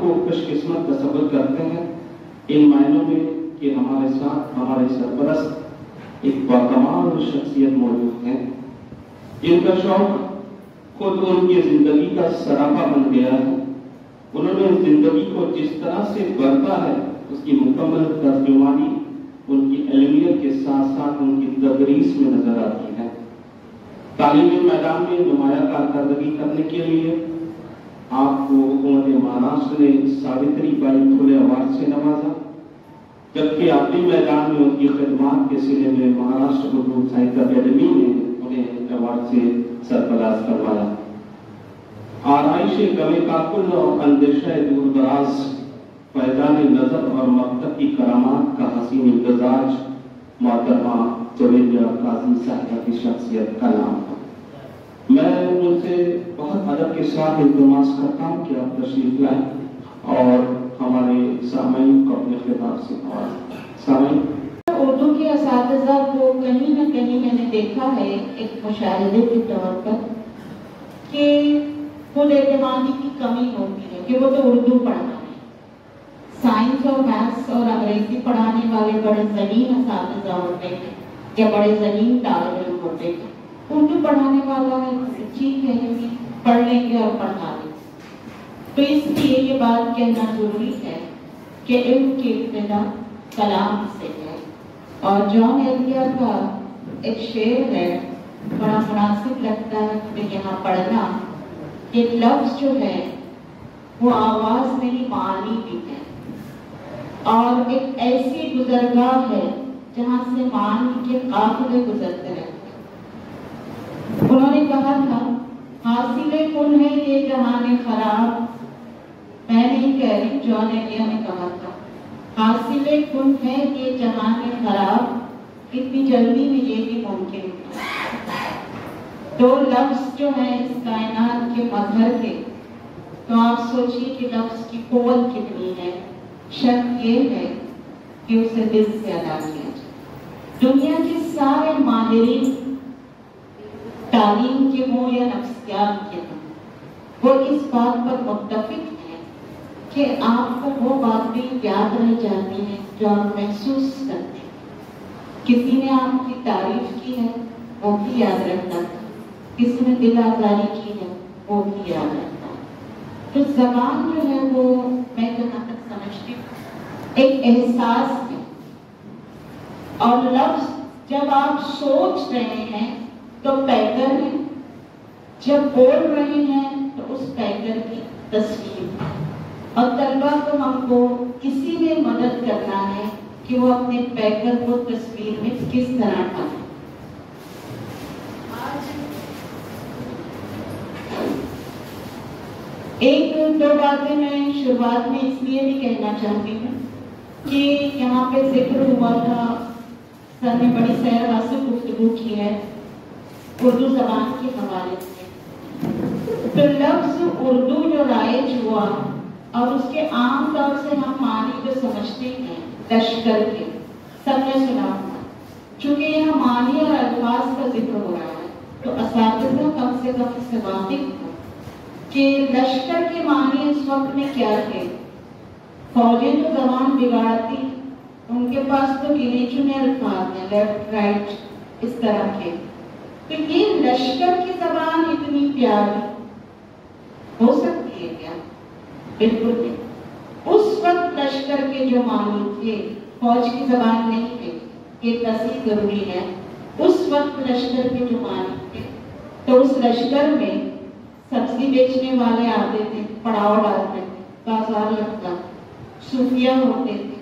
کو خوش قسمت تصور کرتے ہیں ان معنوں میں کہ ہمارے ساتھ ہمارے سرپرست ایک باکمال شخصیت موجود ہیں جن کا شوق خود ان کی زندگی کا سراپا بن گیا ہے. انہوں نے زندگی کو جس طرح سے برتا ہے اس کی مکمل ترجمانی ان کی علمیت کے ساتھ ساتھ ان کی تدریس میں نظر آتی ہے. تعلیمی میدان میں نمایاں کارکردگی کرنے کے لیے آپ کو حکومت مہاراشٹر نے ساوتری بائی پھولے ایوارڈ سے نوازا، جبکہ عقلی میدان میں ان کی خدمات کے سلسلے میں مہاراشٹر اردو ساہتیہ اکیڈمی نے انہیں ایوارڈ سے سرفراز کروایا. آرائش غم کاکل اور اندیشہ دور دراز، فیضان نظر اور مکتب کی کرامات کا حسین امتزاج محترمہ جویریہ قاضی صاحبہ کی شخصیت کا نام ہے. میں ان سے بہت ادب کے ساتھ التماس کرتا ہوں کہ آپ تشریف لائیں اور ہمارے سامعین کو اپنے خطاب سے سامعین. اردو کے اساتذہ کو کہیں نہ کہیں میں نے دیکھا ہے ایک مشاہدے کے طور پر کہ خود اعتمادی کی کمی ہوتی ہے کہ وہ تو اردو پڑھانے، سائنس اور میتھس اور انگریزی پڑھانے والے بڑے ذہین اساتذہ ہوتے ہیں یا بڑے ذہین طالب علم ہوتے ہیں. اردو پڑھانے والا ہے ٹھیک ہے کہ پڑھ لیں گے اور پڑھا لیں. تو اس لیے یہ بات کہنا ضروری ہے کہ علم کی ابتدا کلام سے ہے. اور جان ایلیٹ کا ایک شعر ہے، بڑا مناسب لگتا ہے کہ یہاں پڑھنا. یہ لفظ جو ہے وہ آواز میری معنی بھی ہے اور ایک ایسی گزرگاہ ہے جہاں سے معنی کے قافلے گزرتے رہتے ہیں. انہوں نے کہا تھا حاصل کن ہے یہ جہان خراب، میں نہیں کہہ رہی، جان ایلیٹ نے کہا تھا حاصل کن ہے یہ جہان خراب، اتنی جلدی میں یہ بھی ممکن ہے. دو لفظ جو ہیں اس کائنات کے مظہر کے، تو آپ سوچیے کہ لفظ کی قوت کتنی ہے. شرط یہ ہے کہ اسے دل سے ادا کیا جائے. دنیا کے سارے ماہرین تعلیم کے ہوں یا نفسیات کے ہوں، وہ اس بات پر متفق ہیں کہ آپ کو وہ باتیں یاد رہ جاتی ہیں جو آپ محسوس کرتے ہیں. کسی نے آپ کی تعریف کی ہے وہ بھی یاد رہتا ہے، کسی نے دل آزاری کی ہے وہ بھی یاد رہتا ہے. تو زبان جو ہے وہ میں جہاں تک سمجھتی ہوں ایک احساس ہے، اور لفظ جب آپ سوچ رہے ہیں تو پیکر ہے، جب بول رہے ہیں تو اس پیکر کی تصویر ہے. اور طلبہ کو ہم کو اسی میں مدد کرنا ہے کہ وہ اپنے پیکر کو تصویر میں کس طرح ڈالیں. ایک دو باتیں میں شروعات میں اس لیے بھی کہنا چاہتی ہوں کہ یہاں پہ ذکر ہوا تھا، سر نے بڑی سیر حاصل گفتگو کی ہے اردو زبان کے حوالے سے. تو لفظ اردو جو رائج ہوا اور اس کے عام طور سے ہم معنی جو سمجھتے ہیں لشکر کے، سب نے سنا ہوگا. چونکہ یہاں معنی اور الفاظ کا ذکر ہو رہا ہے تو اساتذہ کم سے کم اس سے واقف ہو کہ لشکر کے معنی اس وقت میں کیا تھے. فوجیں تو زبان بگاڑتی، ان کے پاس تو گنے چنے الفاظ ہیں، لیفٹ رائٹ اس طرح کے. تو یہ لشکر کی زبان اتنی پیاری ہو سکتی ہے کیا؟ بالکل نہیں. اس وقت لشکر کے جو معنی تھے فوج کی زبان نہیں تھے، یہ تصحیح ضروری ہے. اس وقت لشکر کے جو معنی تھے تو اس لشکر میں سبزی بیچنے والے آتے تھے، پڑاؤ ڈالتے تھے، بازار لگتا، صوفیہ ہوتے تھے،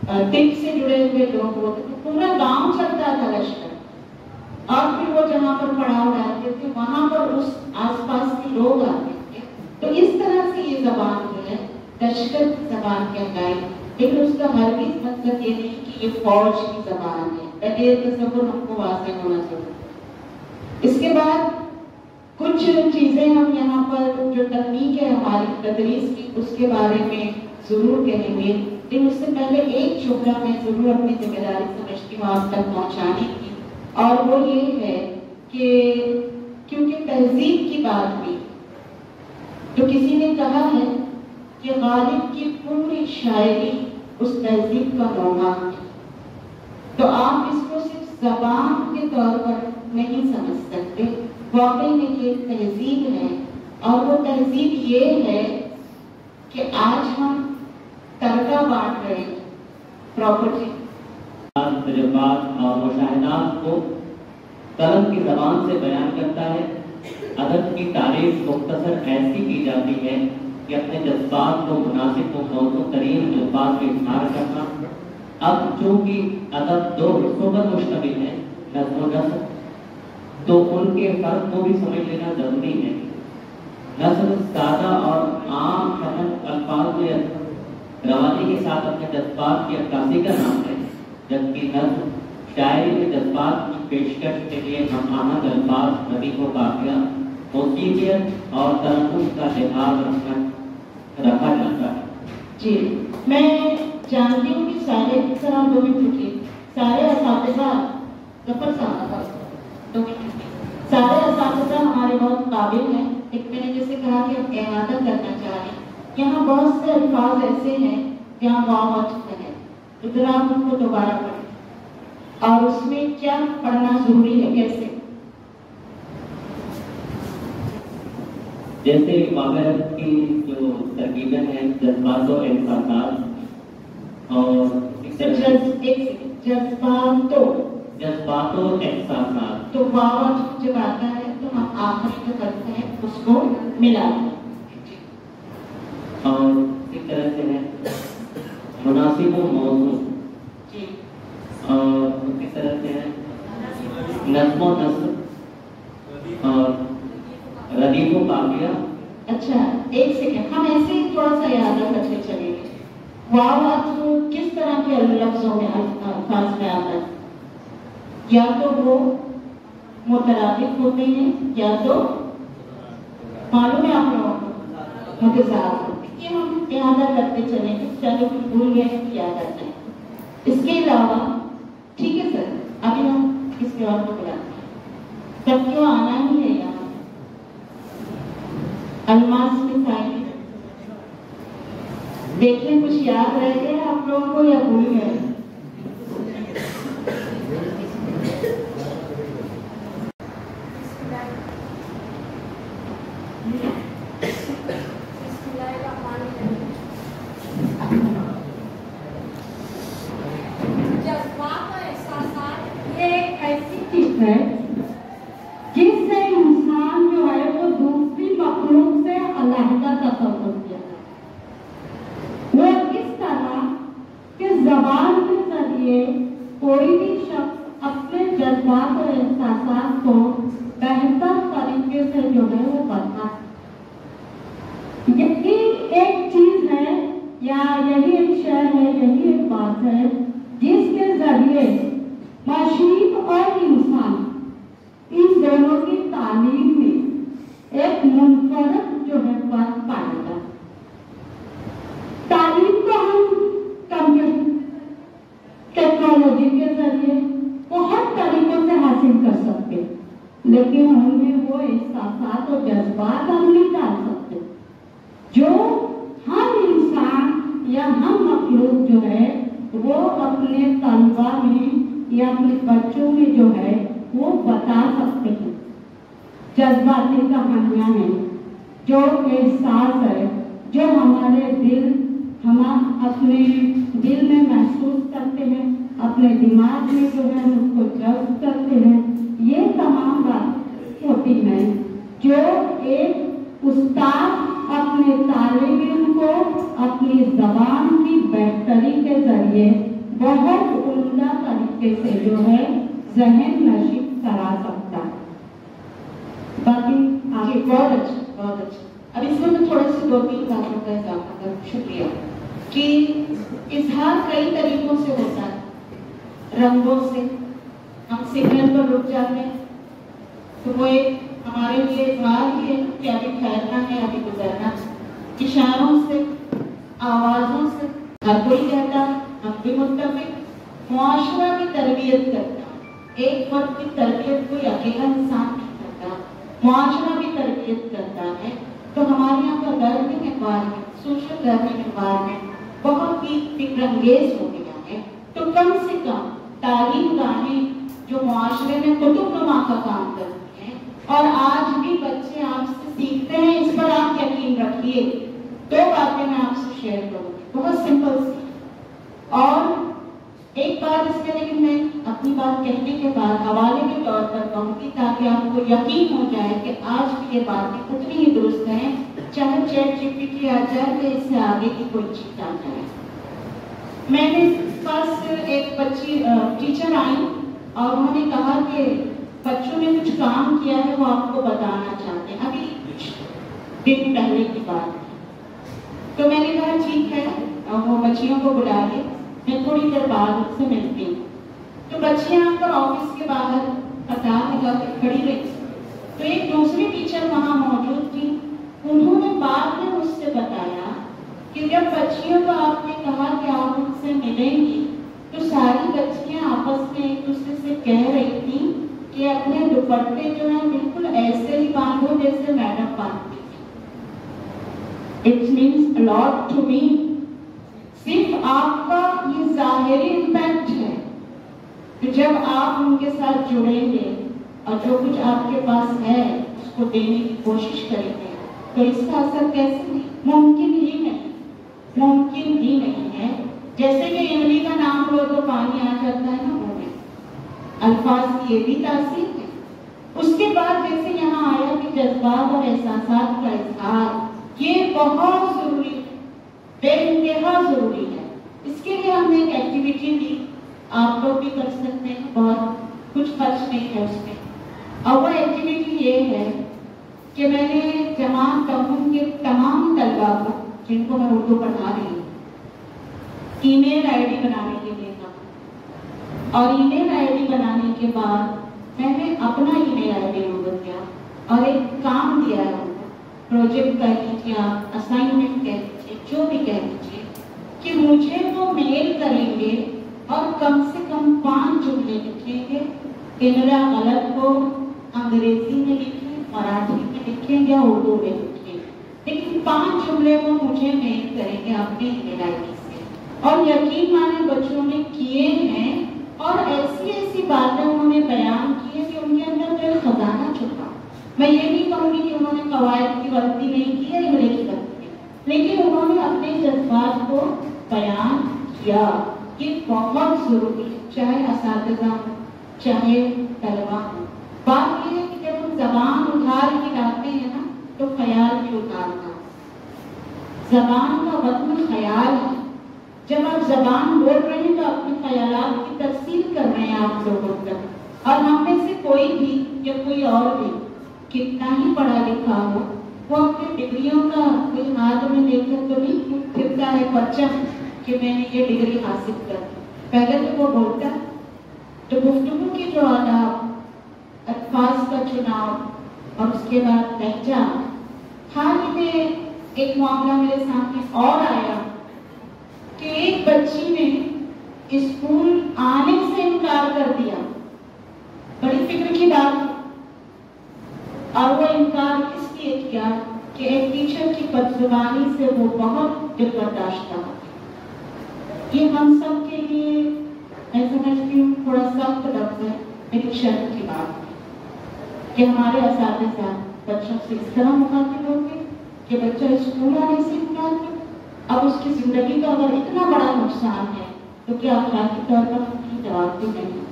طب سے جڑے ہوئے لوگ ہوتے تھے، پورا گاؤں چلتا تھا لشکر. اور پھر وہ جہاں پر پڑاؤ ڈالتے تھے وہاں پر اس آس پاس کے لوگ آتے تھے. تو اس طرح سے یہ زبان جو ہے لشکر کی زبان کہلائی. لیکن اس کا ہرگز مطلب یہ نہیں کہ یہ فوج کی زبان ہے. یہ تصور ہم کو واضح ہونا چاہیے. اس کے بعد کچھ چیزیں ہم یہاں پر جو تکنیک ہے ہماری تدریس کی اس کے بارے میں ضرور کہیں گے، لیکن اس سے پہلے ایک جملہ میں ضرور اپنی ذمہ داری سمجھتی ہوں آپ تک پہنچانے کی، اور وہ یہ ہے کہ کیونکہ تہذیب کی بات ہوئی تو کسی نے کہا ہے کہ غالب کی پوری شاعری اس تہذیب کا نمونہ ہے. تو آپ اس کو صرف زبان کے طور پر نہیں سمجھ سکتے، واقعی میں یہ تہذیب ہے. اور وہ تہذیب یہ ہے کہ آج ہم ترکہ بانٹ رہے ہیں پراپرٹی، تجربات اور مشاہدات کو قلم کی زبان سے بیان کرتا ہے. ادب کی تعریف مختصر ایسی کی جاتی ہے کہ اپنے جذبات کو مناسب و موزوں ترین الفاظ میں اظہار کرنا. اب چونکہ ادب دو حصوں پر مشتمل ہے، نظم و نثر، تو ان کے فرق کو بھی سمجھ لینا ضروری ہے. نثر سادہ اور عام شہر الفاظ میں روانی کے ساتھ اپنے جذبات کی عکاسی کا نام ہے، جبکہ نظم شاعری میں جذبات کی پیشکش کے لیے ہم آہنگ الفاظ، ردیف و قافیہ، موسیقیت اور ترنم کا لحاظ رکھا جاتا ہے. جی میں جانتی ہوں کہ سارے سارے اساتذہ سارے اساتذہ ہمارے بہت قابل ہیں. ایک میں نے جیسے کہا کہ ہم احاطہ کرنا چاہ رہے ہیں. یہاں بہت سے الفاظ ایسے ہیں جہاں واو آ چکا ہے، ادھر آپ ان کو دوبارہ پڑھیں اور اس میں کیا پڑھنا ضروری ہے، کیسے. جیسے ماہرت کی جو ترکیبیں ہیں، جذبات و احساسات، اور جذبات و احساسات، تو واو جب آتا ہے تو ہم آخری جو کرتے ہیں اس کو ملاتے ہیں. اور اس طرح سے ہے مناسب و موضوع، جی اور اس طرح سے ہے نظم و نثر اور ردیف و قافیہ. اچھا ایک سیکنڈ، ہم ایسے ہی تھوڑا سا یاد رکھتے چلیں گے. واو کس طرح کے لفظوں میں الفاظ میں آتا ہے؟ یا تو وہ مترادف ہوتے ہیں یا تو معلوم ہے آپ لوگوں کو متضاد ہوتے ہیں. یہ ہم اعادہ کرتے چلیں گے، چلو بھول گئے ہیں یاد آتا ہے. اس کے علاوہ ٹھیک ہے سر، ابھی ہم اس کے اور کو بلاتے ہیں. سب کیوں آنا ہی ہے یہاں. الماس میں سائن دیکھیں کچھ یاد رہ گئے آپ لوگوں کو یا بھول گئے؟ جذبات اور احساسات یہ ایک ایسی چیز ہے جس سے انسان جو ہے وہ دوسری مخلوق سے علیحدہ تصور کیا ہے. وہ اس طرح کہ زبان کے ذریعے کوئی بھی شخص اپنے جذبات اور احساسات کو بہتر طریقے سے جو ہے وہ بتا ہے. یہی ایک چیز ہے یا یہی ایک شعر ہے، یہی ایک بات ہے جس کے ذریعے مشرق اور انسان ان دونوں کی تعلیم میں ایک منفرد جو ہے فرق پائے گا. تعلیم کو ہم ٹیکنالوجی کے ذریعے بہت طریقوں سے حاصل کر سکتے، لیکن ان میں وہ احساسات اور جذبات ہم نہیں ڈال سکتے جو ہم انسان یا ہم مخلوق جو ہے وہ اپنے طلبہ میں یا اپنے بچوں میں جو ہے وہ بتا سکتے ہیں. جذباتی کہانیاں ہیں، جو احساس ہے، جو ہمارے ہم اپنے دل میں محسوس کرتے ہیں، اپنے دماغ میں جو ہے اس کو جذب کرتے ہیں. یہ تمام بات ہوتی ہیں جو ایک استاد اپنے طالب علم کو اپنی زبان کی بہتری کے ذریعے بہت عمدہ طریقے سے جو ہے ذہن نشیب کرا سکتا ہے. باقی آگے بہت اچھا بہت اچھا. اب اس میں تھوڑا سا 2-3 باتوں کا اضافہ کروں. شکریہ. کہ اظہار کئی طریقوں سے ہوتا ہے. رنگوں سے ہم سگنل پر رک جاتے ہیں تو وہ ایک ہمارے لیے اظہار ہی ہے کہ ابھی ٹھہرنا ہے، ابھی گزرنا ہے. اشاروں سے، آوازوں سے ہر کوئی کہتا ہے، ہم بھی متفق. معاشرہ کی تربیت کرتا ہے. ایک وقت کی تربیت کوئی اکیلا انسان نہیں کرتا، معاشرہ بھی تربیت کرتا ہے تو ہمارے یہاں کا learning environment, social learning environment بہت ہی فکر انگیز ہو گیا ہے. تو کم سے کم تعلیم گاہیں جو معاشرے میں قطب نما کا کام کرتی ہیں اور آج بھی بچے آپ سے سیکھتے ہیں، اس پر آپ یقین رکھیے. 2 باتیں میں آپ سے شیئر کروں گی، بہت سمپل سی. اور ایک بات اس میں، لیکن میں اپنی بات کہنے کے بعد حوالے کے طور پر کہوں گی تاکہ آپ کو یقین ہو جائے کہ آج بھی یہ باتیں اتنی ہی درست ہیں، چاہے چیٹ جی پی ٹی آ جائے یا اس سے آگے کی کوئی چیز آ جائے. میں نے پاس ایک بچی ٹیچر آئی اور انہوں نے کہا کہ بچوں نے کچھ کام کیا ہے وہ آپ کو بتانا چاہتے ہیں، ابھی کچھ دن پہلے کی بات. تو میں نے کہا ٹھیک ہے، وہ بچیوں کو بلائیے، میں تھوڑی دیر بعد ان سے ملتی ہوں. تو بچیاں آ کر آفس کے باہر قطار لگا کے کھڑی رہی. تو ایک دوسری ٹیچر وہاں موجود تھی، انہوں نے بعد میں مجھ سے بتایا کہ جب بچیوں کو آپ نے کہا کہ آپ ان سے ملیں گی تو ساری بچیاں آپس میں ایک دوسرے سے کہہ رہی تھیں کہ اپنے دوپٹے جو ہیں بالکل ایسے ہی باندھو جیسے میڈم باندھتی تھی. It means a lot to me. صرف آپ کا یہ ظاہری امپیکٹ ہے کہ جب آپ ان کے ساتھ جڑیں گے اور جو کچھ آپ کے پاس ہے اس کو دینے کی کوشش کریں گے تو اس کا اثر کیسے نہیں، ممکن ہی نہیں ہے. جیسے کہ املی کا نام لو تو پانی آ جاتا ہے نا منہ میں، الفاظ کی یہ بھی تاثیر ہے. اس کے بعد جیسے یہاں آیا کہ جذبات اور احساسات کا اظہار یہ بہت ضروری ہے، بے انتہا ضروری ہے. اس کے لیے ہم نے ایک ایکٹیویٹی دی، آپ لوگ بھی کر سکتے ہیں، بہت کچھ خرچ نہیں ہے اس میں. اور وہ ایکٹیویٹی یہ ہے کہ میں نے جماعت تمہم کے تمام طلباء کو جن کو میں اردو پڑھا رہی ہوں ای میل آئی ڈی بنانے کے لیے کہا. اور ای میل آئی ڈی بنانے کے بعد میں نے اپنا ای میل آئی ڈی نمبر دیا اور ایک کام دیا ہے ان کو، پروجیکٹ کہہ لیجیے آپ، اسائنمنٹ کہہ لیجیے، جو بھی کہہ لیجیے، کہ مجھے وہ میل کریں گے اور کم سے کم 5 جملے لکھیں گے. انرا غلط ہو انگریزی میں لکھیں، مراٹھی میں لکھیں یا اردو میں لکھیں، لیکن 5 جملے وہ مجھے میل کریں گے اپنے ای میل آئی ڈی سے. اور یقین مانے بچوں نے کیے ہیں اور ایسی ایسی باتیں انہوں نے بیان کی ہے کہ ان کے اندر جو خزانہ چھپا. میں یہ نہیں کہوں گی کہ انہوں نے قواعد کی غلطی نہیں کی ہے، املے کی غلطی، لیکن انہوں نے اپنے جذبات کو بیان کیا. یہ بہت ضروری ہے، چاہے اساتذہ ہوں چاہے طلبا ہوں. بات یہ ہے کہ جب ہم زبان ادھار کی لاتے ہیں نا تو خیال بھی اتارنا. زبان کا وطن خیال ہے. جب آپ زبان بول رہے ہیں تو اپنے خیالات کی ترسیل کر رہے ہیں آپ لوگوں تک. اور ہم میں سے کوئی بھی یا کوئی اور بھی کتنا ہی پڑھا لکھا ہو، وہ اپنے ڈگریوں کا کوئی ہاتھ میں لے کر تو نہیں پھرتا ہے پرچم کہ میں نے یہ ڈگری حاصل کر دی. پہلے تو وہ بولتا، تو گفتگو کی جو آداب، الفاظ کا چناؤ اور اس کے بعد لہجہ. حال ہی میں ایک معاملہ میرے سامنے اور آیا کہ ایک بچی نے اسکول آنے سے انکار کر دیا. بڑی فکر کی بات ہے. اور وہ انکار اس لیے کیا کہ ایک ٹیچر کی بدزبانی سے وہ بہت دل برداشت تھا. یہ ہم سب کے لیے میں سمجھتی ہوں تھوڑا سخت لفظ ہے، میری شرم کی بات ہے کہ ہمارے اساتذہ بچوں سے اس طرح مخاطب ہوں گے کہ بچہ اسکول آنے سے انکار کرے. اب اس کی زندگی کا اگر اتنا بڑا نقصان ہے تو کیا اخلاقی طور پر ہم کی جواب بھی نہیں.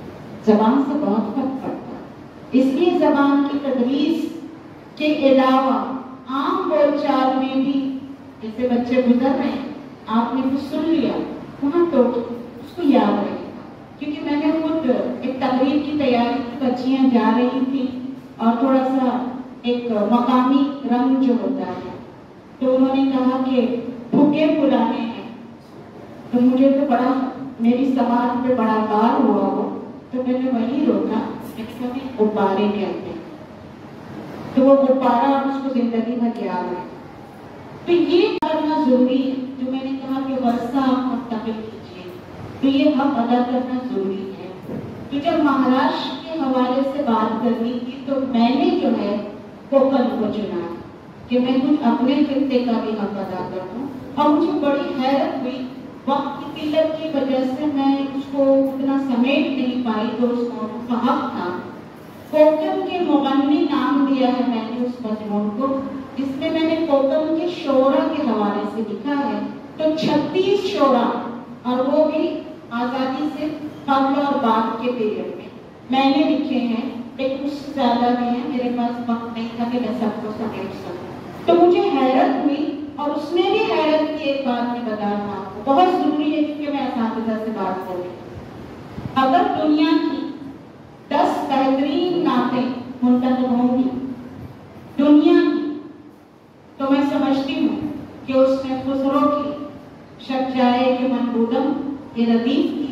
زبان سے بہت فرق پڑتا ہے. اس لیے زبان کی تدریس کے علاوہ عام بول چال میں بھی جیسے بچے گزر رہے ہیں، آپ نے کچھ سن لیا وہاں تو اس کو یاد رہے گا. کیونکہ میں نے خود ایک تقریب کی تیاری کی، بچیاں جا رہی تھیں اور تھوڑا سا ایک مقامی رنگ جو ہوتا ہے تو انہوں نے کہا کہ پھکے پلانے ہیں. تو مجھے تو بڑا میری سماج پہ بڑا بار ہوا ہو تو میں نے وہی روکا کہ کبھی غبارے کہتے ہیں تو وہ غبارہ آپ اس کو زندگی بھر یاد ہے. تو یہ کرنا ضروری ہے جو میں نے کہا کہ ورثہ آپ منتقل کیجیے، تو یہ حق ادا کرنا ضروری ہے. تو جب مہاراشٹر کے حوالے سے بات کرنی تھی تو میں نے جو ہے کوکل کو چنا. کہ میں کچھ اپنے خطے کا بھی حق ادا کروں. اور مجھے بڑی حیرت ہوئی، وقت کی قلت کی وجہ سے میں اس کو اتنا سمیٹ نہیں پائی جو اس موضوع کا حق تھا. کوکن کے مغنی نام دیا ہے میں نے اس مضمون کو. اس میں نے کوکن کے شعرا کے حوالے سے لکھا ہے. تو 36 شعرا، اور وہ بھی آزادی سے قبل اور بعد کے پیریڈ میں نے لکھے ہیں. لیکن اس سے زیادہ بھی ہیں، میرے پاس وقت نہیں تھا کہ میں سب کو سمیٹ سکوں. تو مجھے حیرت ہوئی، اور اس میں بھی حیرت کی ایک بات میں بتا رہا ہوں، بہت ضروری ہے کیونکہ میں اساتذہ سے بات کر رہی ہوں. اگر دنیا کی 10 بہترین نعتیں منتخب ہوں گی دنیا کی، تو میں سمجھتی ہوں کہ اس میں خسرو کی شب جائے کہ منبودم یہ ردیف کی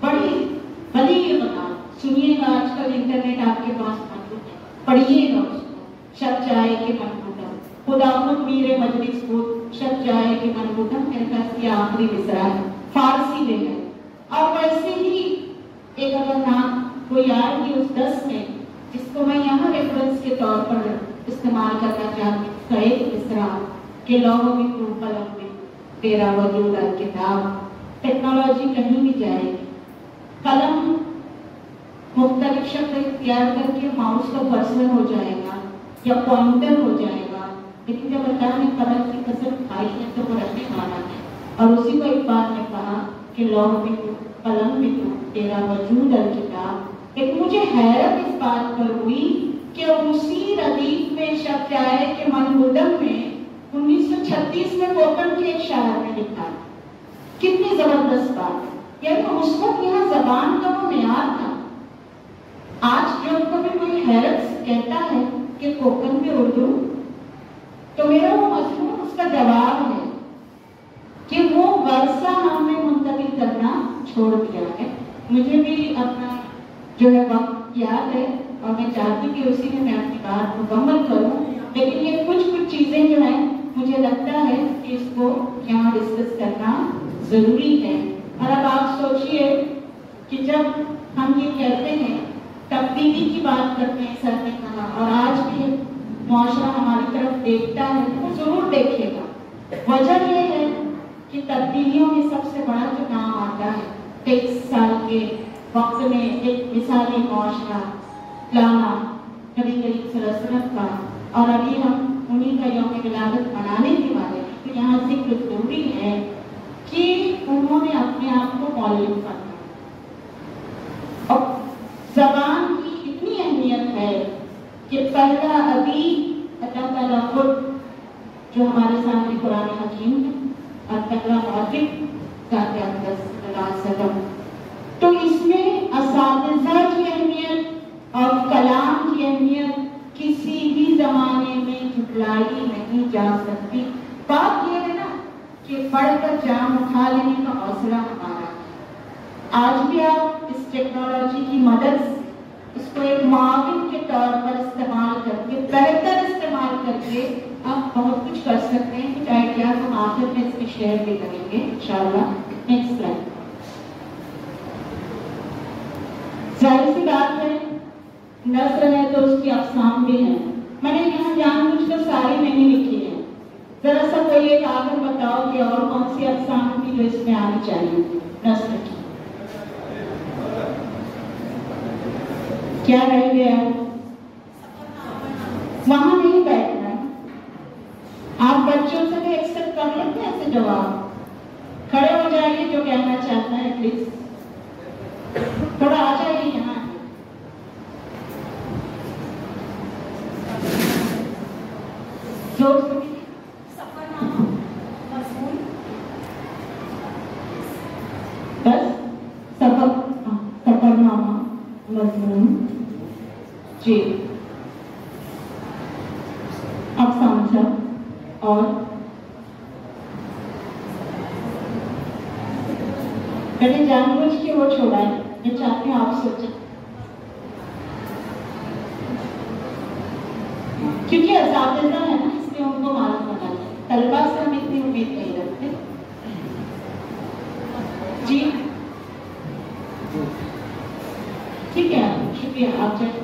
بڑی بتا. سنیے گا، آج کل انٹرنیٹ آپ کے پاس موجود ہے، پڑھیے گا اس کو. شب جائے کہ منبودم، خدا خود میر مجلس بود، شب جائے کہ منبودم، میرے پاس یہ آخری مصرع ہے، فارسی میں ہے. اور ویسے ہی ایک اگر نام کوئی آئے گی اس 10 میں، جس کو میں یہاں ریفرنس کے طور پر استعمال کرنا چاہتی ہوں، کا ایک مصرع کہ لوح میں تو قلم میں تیرا وجود الکتاب. ٹیکنالوجی کہیں بھی جائے گی، قلم مختلف شکل اختیار کر کے ماؤس کا پرسنل ہو جائے گا یا پوائنٹر ہو جائے گا، لیکن جب اللہ نے قلم کی قسم کھائی ہے تو وہ رہنے والا ہے. اور اسی کو ایک بات نے کہا کہ لوح میں تو قلم میں تو تیرا وجود الکتاب. لیکن مجھے حیرت اس بات پر ہوئی کہ اسی ردیف میں شب جائے کہ منبودم میں 1936 میں کوکن کے ایک شاعر نے لکھا. کتنی زبردست بات ہے. یعنی اس وقت یہاں زبان کا وہ معیار تھا. آج جب کبھی کوئی حیرت سے کہتا ہے کہ کوکن میں اردو، تو میرا وہ مضمون اس کا جواب ہے کہ وہ ورثہ ہم نے منتقل کرنا چھوڑ دیا ہے. مجھے بھی اپنا جو ہے وقت یاد ہے، اور میں چاہتی کہ اسی میں اپنی بات مکمل کروں. لیکن یہ کچھ چیزیں جو ہیں مجھے لگتا ہے کہ اس کو یہاں ڈسکس کرنا ضروری ہے. اور اب آپ سوچئے کہ جب ہم یہ کہتے ہیں، تبدیلی کی بات کرتے ہیں سر نے کہا، اور آج بھی معاشرہ ہماری طرف دیکھتا ہے تو وہ ضرور دیکھے گا. وجہ یہ ہے کہ تبدیلیوں میں سب سے بڑا جو کام آتا ہے 23 سال کے وقت میں ایک مثالی معاشرہ لانا، نبی کریم صلی اللہ علیہ وسلم کا. اور ابھی ہم انہیں کا یوم ولادت منانے کے والے ہیں، تو یہاں ذکر ضروری ہے کہ انہوں نے اپنے آپ کو معلم کرنا. اور زبان کی اتنی اہمیت ہے کہ پہلا ادیب اللہ تعالیٰ خود جو ہمارے سامنے قرآن حکیم ہے، اور پہلا مؤدب ذات اقدس صلی اللہ علیہ وسلم. تو اس میں اساتذہ کی اہمیت اور کلام کی اہمیت کسی بھی زمانے میں جھٹلائی نہیں جا سکتی. بات یہ ہے نا کہ پڑھ کر جام اٹھا لینے کا حوصلہ ہمارا ہے. آج بھی آپ اس ٹیکنالوجی کی مدد سے اس کو ایک معاون کے طور پر استعمال کر کے، بہتر استعمال کر کے آپ بہت کچھ کر سکتے ہیں. کچھ آئیڈیاز ہم آخر میں اس میں شیئر بھی کریں گے انشاءاللہ. Next slide. ظاہر سی بات ہے نثر ہے تو اس کی اقسام بھی ہیں. میں نے یہاں جان بوجھ کر ساری نہیں لکھی ہیں. ذرا سا کوئی ایک آخر بتاؤ کہ اور کون سی اقسام کی جو اس میں آنی چاہیے نثر کی. کیا رہ گیا؟ وہاں نہیں بیٹھنا ہے. آپ بچوں سے بھی ایکسپٹ کر لیتے ہیں ایسے جواب. کھڑے ہو جائیے جو کہنا چاہتا ہے پلیز. تھوڑا آ جائیے یہاں. زور سے بس سفر نامہ مضمون. جی اب سمجھا. اور میں نے جان بوجھ کے وہ چھوڑا ہے. میں چاہتی ہوں آپ سوچیں، کیونکہ اساتذہ ہے نا، اس لیے ان کو معلوم ہونا چاہیے. طلبا سے ہم اتنی امید نہیں رکھتے. جی ٹھیک ہے، شکریہ. آپ جائیں.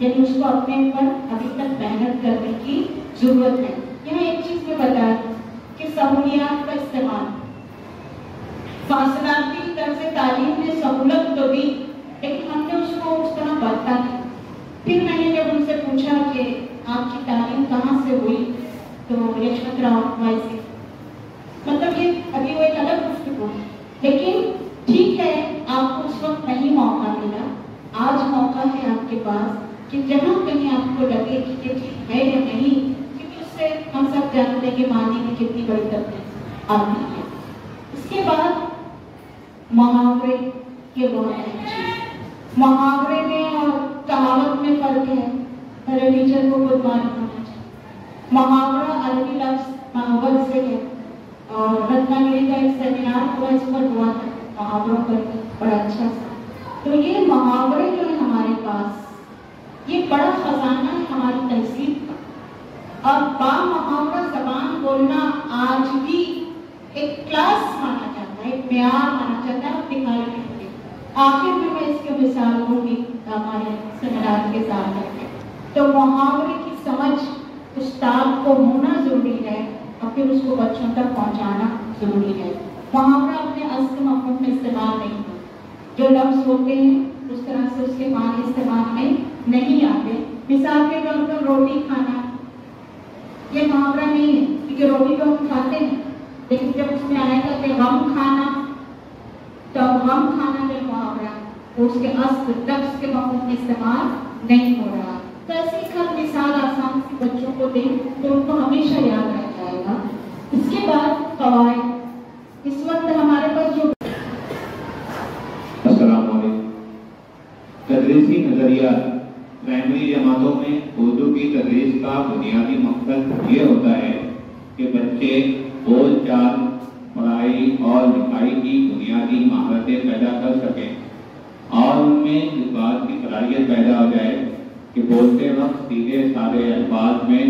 یعنی اس کو اپنے اوپر ابھی تک محنت کرنے کی ضرورت ہے۔ یہاں ایک چیز میں بتا کہ سہولیات کا استعمال، فاصلاتی طرز تعلیم نے سہولت تو دی لیکن ہم نے اس کو اس طرح برتا نہیں۔ پھر میں نے جب ان سے پوچھا کہ آپ کی تعلیم کہاں سے ہوئی تو یشونت راؤ بھائی سے، مطلب یہ ابھی وہ ایک الگ گفتگو ہے، لیکن ٹھیک ہے آپ کو اس وقت نہیں موقع ملا، آج موقع ہے آپ کے پاس کہ جہاں کہیں آپ کو لگے کہ یہ ٹھیک ہے یا نہیں، کیونکہ اس سے ہم سب جانتے ہیں کہ معنی میں کتنی بڑی تبدیلی آتی ہے۔ اس کے بعد محاورے کے بہت اہم چیز، محاورے میں اور کہاوت میں فرق ہے، پہلے ٹیچر کو خود معلوم ہونا چاہیے۔ محاورہ عربی لفظ محاورت سے ہے اور رتنا گیری کا ایک سیمینار ہوا اس پر ہوا تھا محاوروں پر، بڑا اچھا سا۔ تو یہ محاورے جو ہے ہمارے پاس یہ بڑا خزانہ ہے ہماری تہذیب کا، اور با محاورہ زبان بولنا آج بھی ایک کلاس مانا جاتا ہے، ایک معیار مانا جاتا ہے، اور دکھائی نہیں ہوتی۔ آخر میں میں اس کی مثال دوں گی ہمارے سیمینار کے ساتھ، تو محاورے کی سمجھ استاد کو ہونا ضروری ہے اور پھر اس کو بچوں تک پہنچانا ضروری ہے۔ محاورہ اپنے اصل مفہوم میں استعمال نہیں ہوتا، جو لفظ ہوتے ہیں اس طرح سے اس کے معنی استعمال میں نہیں آتے۔ مثال کے طور پر روٹی کھانا یہ محاورہ نہیں ہے، کیونکہ روٹی تو ہم کھاتے ہیں، لیکن جب اس میں آئے گا کہ غم کھانا، تو غم کھانا جو محاورہ اس کے اصل لفظ کے مفہوم میں استعمال نہیں ہو رہا۔ تو ایسے ایک مثال آسان سی بچوں کو دیں تو ان کو ہمیشہ یاد رہ جائے گا۔ اس کے بعد قواعد، اس وقت ہمارے پاس جو السلام علیکم۔ تدریسی نظریات پرائمری جماعتوں میں اردو کی تدریس کا بنیادی مقصد یہ ہوتا ہے کہ بچے بول چال، پڑھائی اور لکھائی کی بنیادی مہارتیں پیدا کر سکیں اور ان میں اس بات کی صلاحیت پیدا ہو جائے کہ بولتے وقت سیدھے سادے الفاظ میں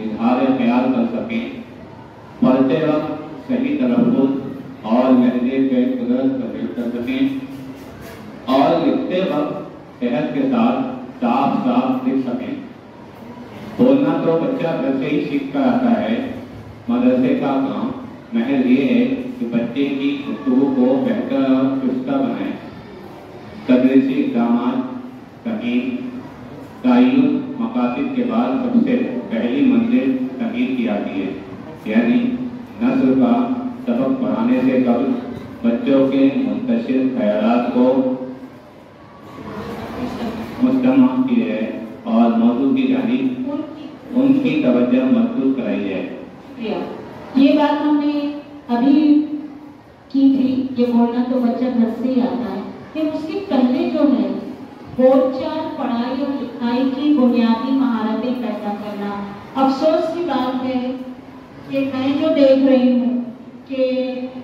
اظہار خیال کر سکیں، پڑھتے وقت صحیح تلفظ اور لہجے پہ قدرت تبدیل کر سکیں اور لکھتے وقت صحت کے ساتھ صاف صاف لکھ سکیں۔ بولنا تو بچہ گھر سے ہی سیکھ کر آتا ہے، مدرسے کا کام محض یہ ہے کہ بچے کی گفتگو کو بہتر اور چستہ بنائیں۔ تدریسی اقدامات، تمہید، تعین مقاصد کے بعد سب سے پہلی منزل تمہید کی آتی ہے، یعنی نثر کا سبق پڑھانے سے قبل بچوں کے منتشر خیالات کو مستمع کیا جائے اور موضوع کی جانب ان کی توجہ مرکوز کرائی جائے۔ یہ بات ہم نے ابھی کی تھی، یہ بولنا تو بچہ گھر سے ہی آتا ہے، پھر اس کے پہلے جو ہے بول چال، پڑھائی اور لکھائی کی بنیادی مہارتیں پیدا کرنا۔ افسوس کی بات ہے کہ میں جو دیکھ رہی ہوں کہ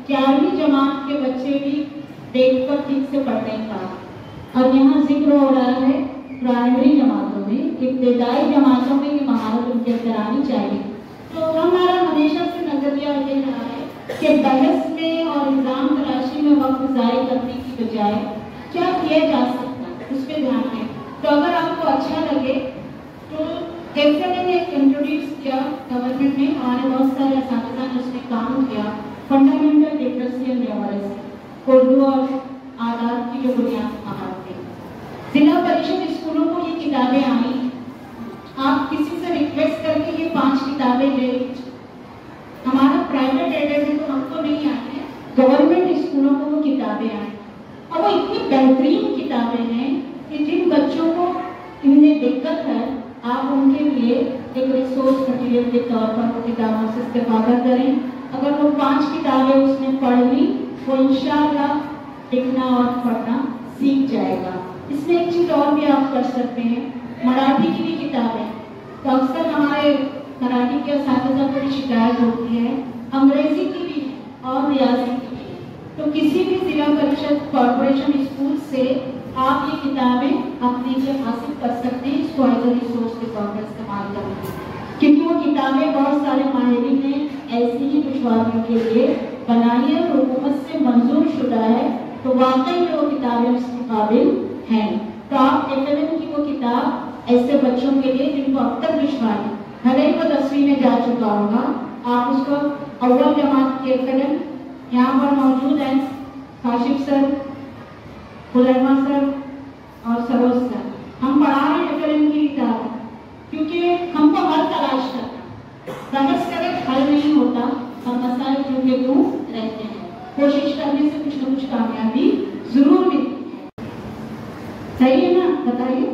11ویں جماعت کے بچے بھی دیکھ کر ٹھیک سے پڑھ نہیں پا، اور یہاں ذکر ہو رہا ہے پرائمری جماعتوں میں، ابتدائی جماعتوں میں یہ مہارت ان کے اندر آنی چاہیے۔ تو ہمارا ہمیشہ سے نظریہ یہ رہا ہے کہ بحث میں اور الزام تلاشی میں وقت ضائع کرنے کی بجائے کیا کیا جا سکتا ہے اس پہ دھیان دیں۔ تو اگر آپ کو اچھا لگے تو ایفٹر نے انٹروڈیوس کیا گورنمنٹ نے، ہمارے بہت سارے اساتذہ نے اس میں کام کیا، fundamental literacy and numeracy, Urdu اور آداب کی جو بنیاد مہارتیں۔ ضلع پریشد اسکولوں کو یہ کتابیں آئیں، آپ کسی سے ریکویسٹ کر کے یہ 5 کتابیں لے لیجیے۔ ہمارا پرائیویٹ ایڈیڈ ہے تو ہم کو نہیں آتے، گورنمنٹ اسکولوں کو وہ کتابیں آئیں، اور وہ اتنی بہترین کتابیں ہیں کہ جن بچوں کو ان میں دقت ہے آپ ان کے لیے ایک ریسورس مٹیریل کے طور پر وہ کتابوں سے استفادہ کریں۔ اگر وہ 5 کتابیں اس نے پڑھ لی وہ انشاءاللہ لکھنا اور پڑھنا سیکھ جائے گا۔ اس میں ایک چیز اور بھی آپ کر سکتے ہیں، مراٹھی کی بھی کتابیں، تو اکثر ہمارے مراٹھی کے اساتذہ کو بھی شکایت ہوتی ہے، انگریزی کی بھی اور ریاضی کی بھی، تو کسی بھی ضلع پریشد کارپوریشن اسکول سے آپ یہ کتابیں اپنے لیے حاصل کر سکتے ہیں، اس کو ایز اے ریسورس کے طور پر استعمال کریں، کیونکہ وہ کتابیں بہت سارے ماہرین نے ایسی ہی دشواریوں کے لیے بنائی ہے، حکومت سے منظور شدہ ہے، تو واقعی میں وہ کتابیں اس کے قابل ہیں۔ تو آپ ایف ایم کی وہ کتاب ایسے بچوں کے لیے جن کو اب تک دشوار ہے، بھلے ہی وہ 10ویں میں جا چکا ہوگا، آپ اس کو اول جماعت کے کریں. یہاں پر موجود ہیں کاشف سر، خلیما سر اور سروج سر. ہم پڑھا رہے ہیں کریں کی کتاب، کیونکہ ہم کو حل تلاش کرنا، بحث کرے حل نہیں ہوتا، اور مسائل کیونکہ کیوں رہتے ہیں. کوشش کرنے سے کچھ نہ کچھ کامیابی ضرور ملتی ہے. صحیح ہے نا؟ بتائیے.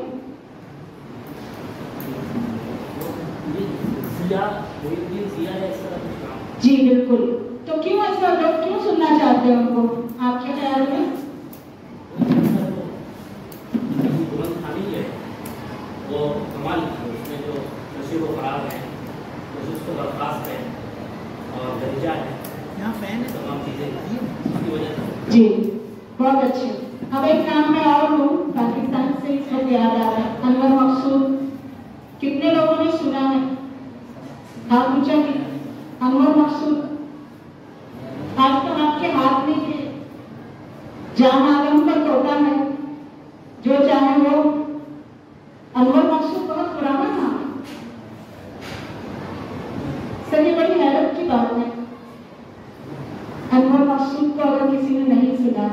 جی بالکل. تو کیوں ایسا لوگ کیوں سننا چاہتے ہیں ان کو؟ آپ کے خیال میں وہ کمال اس میں جو نشیب و فراغ ہے اس کو برخاست ہے اور درجہ ہے، یہاں فین ہے، تمام چیزیں اس کی وجہ سے. جی بہت اچھے. اب ایک نام میں اور ہوں پاکستان سے اس وقت یاد آ رہا ہے، انور مقصود. کتنے لوگوں نے سنا ہے؟ آپ پوچھا کہ انور مقصود آج تو آپ کے ہاتھ میں ہے، جہاں عالم پر توتا ہے، جو چاہے وہ. انور مقصود بہت پرانا تھا سر، یہ بڑی حیرت کی بات ہے. انور مقصود کو اگر کسی نے نہیں سنا،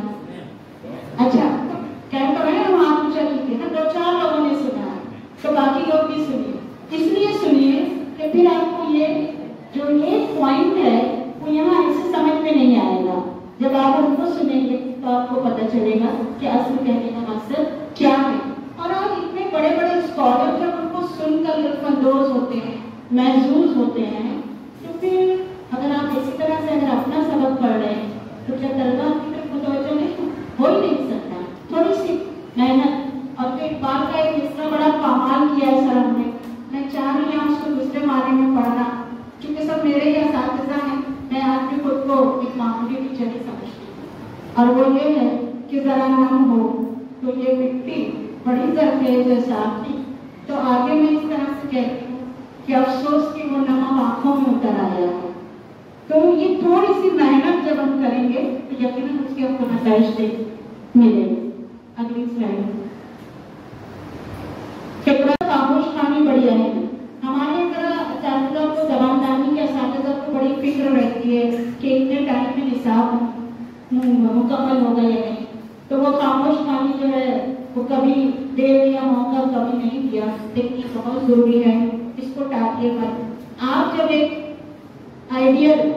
اچھا کہہ تو رہے ہیں ہم، آپ پوچھا کیجیے نا، 2-4 لوگوں نے سنا ہے تو باقی لوگ بھی سنیے. اس لیے سنیے کہ پھر آپ کو یہ جو ایک پوائنٹ ہے وہ یہاں ایسے سمجھ میں نہیں آئے گا. جب آپ ان کو سنیں گے تو آپ کو پتہ چلے گا کہ اصل کہنے کا مقصد کیا ہے. اور آپ اتنے بڑے بڑے اسکالر جب ان کو سن کر لطف اندوز ہوتے ہیں، محظوظ ہوتے ہیں، تو پھر اگر آپ اسی طرح سے اگر اپنا سبق پڑھ رہے ہیں تو کیا طلبہ آپ کی طرف متوجہ نہیں ہو ہی نہیں سکتا. تھوڑی سی محنت اور پھر بات کا ایک اتنا بڑا کمال کیا ہے سر ہم نے. میں چاہ رہی ہوں اس کو دوسرے معنی میں پڑھنا، کیونکہ سب میرے ہی اساتذہ ہیں. میں آپ کے خود کو ایک معمولی ٹیچر ہی سمجھتی ہوں، اور وہ یہ ہے کہ ذرا نم ہو تو یہ مٹی بڑی زرخیز ہے صاحب کی. تو آگے میں اس طرح سے کہتی ہوں کہ افسوس کہ وہ نمک آنکھوں میں اتر آیا ہے. تو یہ تھوڑی سی محنت جب ہم کریں گے تو یقیناً اس کے ہم کو نتائج ملے. اگلی سلائڈ. خاموش خانی بڑی اہم ہے. ہمارے ذرا اساتذہ کو زبان دانی کے اساتذہ کو بڑی فکر رہتی ہے کہ اتنے ٹائم میں نصاب مکمل ہوگا یا نہیں. تو وہ خاموش خانی جو ہے وہ کبھی دے دیا موقع، کبھی نہیں دیا، لیکن یہ بہت ضروری ہے. اس کو ٹالیے مت. آپ جب ایک آئیڈیل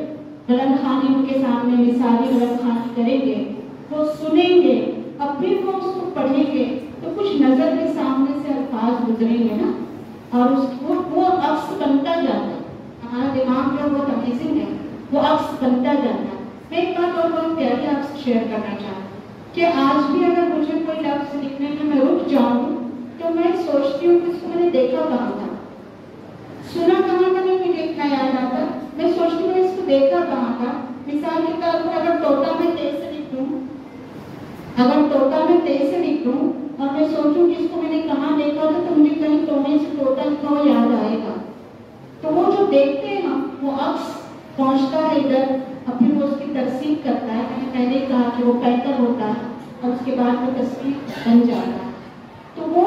غلط خانی ان کے سامنے مثالی غلط خانی کریں گے، وہ سنیں گے اور پھر وہ اس کو پڑھیں گے تو کچھ نظر کے سامنے سے الفاظ گزریں گے نا، اور وہ عکس بنتا جاتا ہے. ہمارا دماغ جو بہت امیزنگ ہے، وہ عکس بنتا جاتا ہے. میں ایک بات اور بہت پیاری آپ سے شیئر کرنا چاہوں کہ آج بھی اگر مجھے کوئی لفظ لکھنے میں رک جاؤں تو میں سوچتی ہوں کہ اس کو میں نے دیکھا کہاں تھا، سنا کہاں تھا، نہیں مجھے اتنا یاد آتا. میں سوچتی ہوں اس کو دیکھا کہاں تھا. مثال کے طور پر اگر طوطا میں تیز سے لکھ دوں اور میں سوچوں کہ اس کو میں نے کہاں دیکھا تھا تو مجھے کہیں تونے سے طوطا لکھا ہوا یاد آئے گا. تو وہ جو دیکھتے ہیں ہم، وہ عکس پہنچتا ہے ادھر اور پھر وہ اس کی ترسیب کرتا ہے. میں نے پہلے کہا کہ وہ پیٹر ہوتا ہے اور اس کے بعد وہ تصویر بن جاتا ہے. تو وہ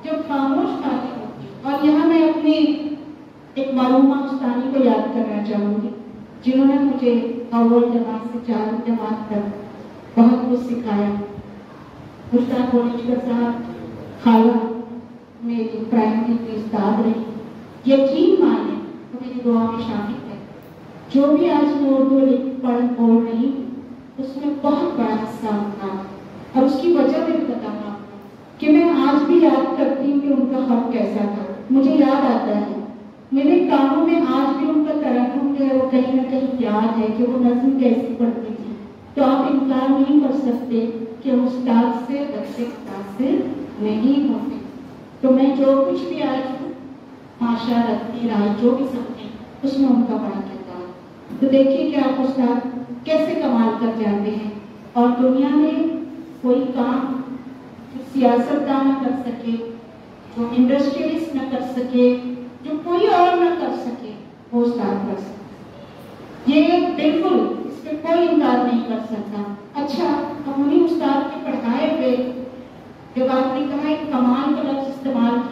جب خاموش خانی ہوتی ہے. اور یہاں میں اپنی ایک معلومہ استانی کو یاد کرنا چاہوں گی جنہوں نے مجھے اول جماعت سے 4 جماعت تک بہت کچھ سکھایا. استاد بولچکر صاحب خالہ میری پرائمری کی استاد رہی. یقین مانے تو میری دعا میں شامل ہے. جو بھی آج میں اردو لکھ پڑھ بول رہی ہوں اس میں بہت بڑا حصہ ہوتا ہے، اور اس کی وجہ بھی بتانا کہ میں آج بھی یاد کرتی ہوں کہ ان کا خط کیسا تھا. مجھے یاد آتا ہے میرے کانوں میں آج بھی ان کا ترنم جو ہے وہ کہیں نہ کہیں یاد ہے کہ وہ نظم کیسی پڑھتی تھی. تو آپ انکار نہیں کر سکتے کہ استاد سے بچے متاثر نہیں ہوتے. تو میں جو کچھ بھی آج ماشاء رکھتی رائے جو بھی سمجھیں اس میں ان کا بڑا کردار. تو دیکھیے کہ آپ استاد کیسے کمال کر جاتے ہیں. اور دنیا میں کوئی کام جو سیاستدان نہ کر سکے، جو انڈسٹریلسٹ نہ کر سکے، جو کوئی اور نہ کر سکے، وہ استاد کر سکتے. یہ بالکل اس پہ کوئی انکار نہیں کر سکتا. اچھا اب انہیں استاد کے پڑھائے ہوئے جب آپ نے کہا ایک کمال کا لفظ استعمال